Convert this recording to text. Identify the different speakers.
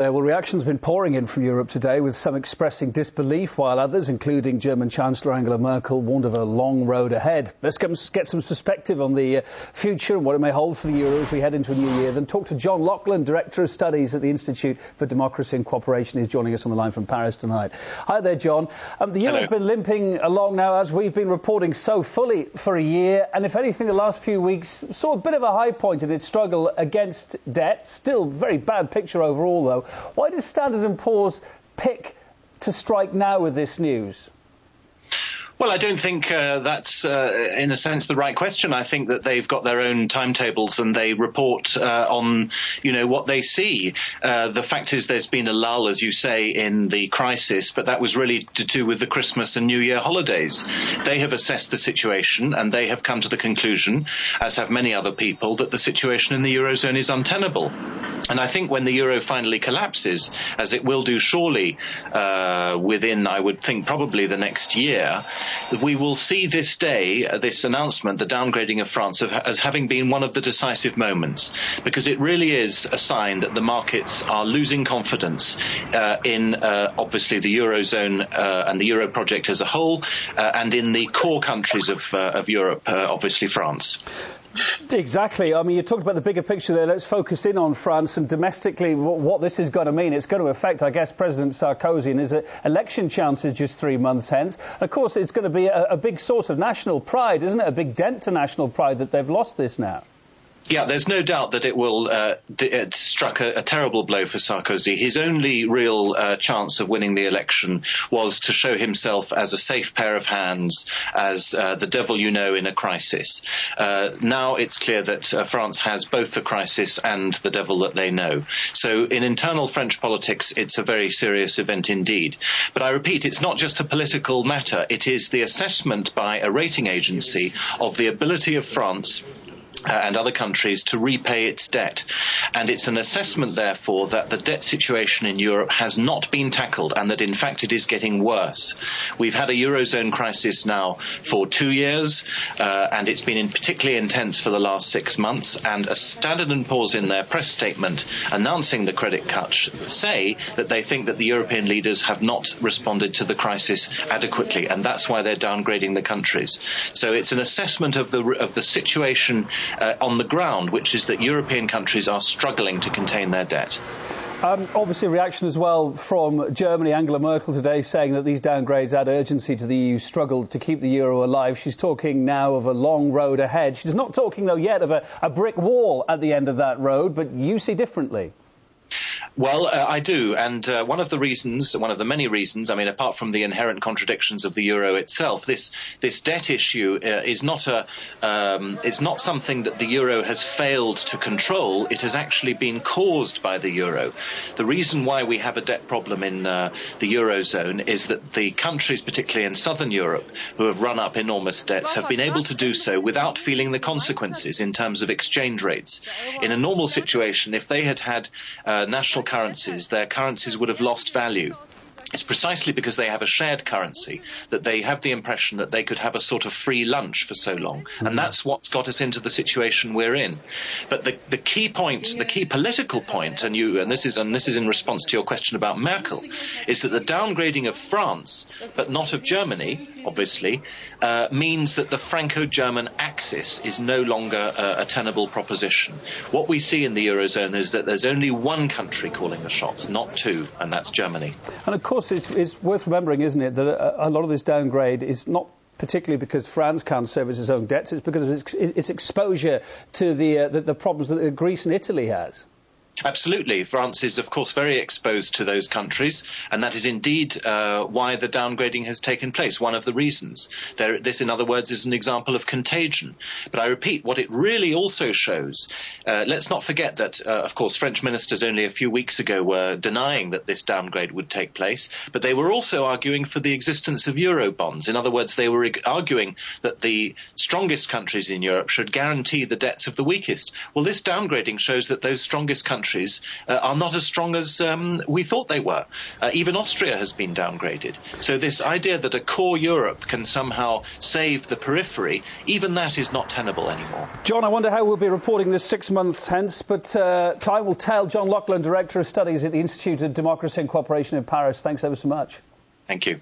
Speaker 1: Well, reactions have been pouring in from Europe today, with some expressing disbelief, while others, including German Chancellor Angela Merkel, warned of a long road ahead. Let's get some perspective on the future and what it may hold for the euro as we head into a new year. Then talk to John Laughlin, Director of Studies at the Institute for Democracy and Cooperation. He's joining us on the line from Paris tonight. Hi there, John. The euro's been limping along now, as we've been reporting so fully, for a year. And if anything, the last few weeks saw a bit of a high point in its struggle against debt. Still very bad picture overall, though. Why did Standard & Poor's pick to strike now with this news?
Speaker 2: Well, I don't think that's, in a sense, the right question. I think that they've got their own timetables and they report on, what they see. The fact is there's been a lull, as you say, in the crisis, but that was really to do with the Christmas and New Year holidays. They have assessed the situation and they have come to the conclusion, as have many other people, that the situation in the Eurozone is untenable. And I think when the euro finally collapses, as it will do surely within, I would think, probably the next year, we will see this day, this announcement, the downgrading of France, as having been one of the decisive moments, because it really is a sign that the markets are losing confidence in, obviously, the Eurozone and the Euro project as a whole, and in the core countries of Europe, obviously France.
Speaker 1: Exactly. I mean, you talked about the bigger picture there. Let's focus in on France and domestically what this is going to mean. It's going to affect, I guess, President Sarkozy and his election chances just 3 months hence. Of course, it's going to be a big source of national pride, isn't it? A big dent to national pride that they've lost this now.
Speaker 2: Yeah, there's no doubt that it will it struck a terrible blow for Sarkozy. His only real chance of winning the election was to show himself as a safe pair of hands, as the devil you know in a crisis. Now it's clear that France has both the crisis and the devil that they know. So in internal French politics, it's a very serious event indeed. But I repeat, it's not just a political matter. It is the assessment by a rating agency of the ability of France and other countries to repay its debt. And it's an assessment, therefore, that the debt situation in Europe has not been tackled and that, in fact, it is getting worse. We've had a Eurozone crisis now for 2 years, and it's been particularly intense for the last 6 months. And a Standard & Poor's in their press statement announcing the credit cut say that they think that the European leaders have not responded to the crisis adequately, and that's why they're downgrading the countries. So it's an assessment of the situation on the ground, which is that European countries are struggling to contain their debt.
Speaker 1: Obviously, a reaction as well from Germany, Angela Merkel today, saying that these downgrades add urgency to the EU's struggle to keep the euro alive. She's talking now of a long road ahead. She's not talking, though, yet of a brick wall at the end of that road, but you see differently.
Speaker 2: Well, I do, and one of the many reasons, I mean, apart from the inherent contradictions of the euro itself, this debt issue is not something that the euro has failed to control. It has actually been caused by the euro. The reason why we have a debt problem in the Eurozone is that the countries, particularly in southern Europe, who have run up enormous debts, have been able to do so without feeling the consequences in terms of exchange rates. In a normal situation, if they had had national currencies, their currencies would have lost value. It's precisely because they have a shared currency that they have the impression that they could have a sort of free lunch for so long. And that's what's got us into the situation we're in. But the key point, the key political point, and this is in response to your question about Merkel, is that the downgrading of France, but not of Germany, obviously, means that the Franco-German axis is no longer a tenable proposition. What we see in the Eurozone is that there's only one country calling the shots, not two, and that's Germany.
Speaker 1: And of course, it's worth remembering, isn't it, that a lot of this downgrade is not particularly because France can't service its own debts, it's because of its exposure to the problems that Greece and Italy has.
Speaker 2: Absolutely. France is, of course, very exposed to those countries, and that is indeed why the downgrading has taken place, one of the reasons. This, in other words, is an example of contagion. But I repeat, what it really also shows, let's not forget that, of course, French ministers only a few weeks ago were denying that this downgrade would take place, but they were also arguing for the existence of Eurobonds. In other words, they were arguing that the strongest countries in Europe should guarantee the debts of the weakest. Well, this downgrading shows that those strongest countries countries are not as strong as we thought they were. Even Austria has been downgraded. So this idea that a core Europe can somehow save the periphery, even that is not tenable anymore.
Speaker 1: John, I wonder how we'll be reporting this 6 months hence, but time will tell. John Loughlin, Director of Studies at the Institute of Democracy and Cooperation in Paris, thanks ever so much.
Speaker 2: Thank you.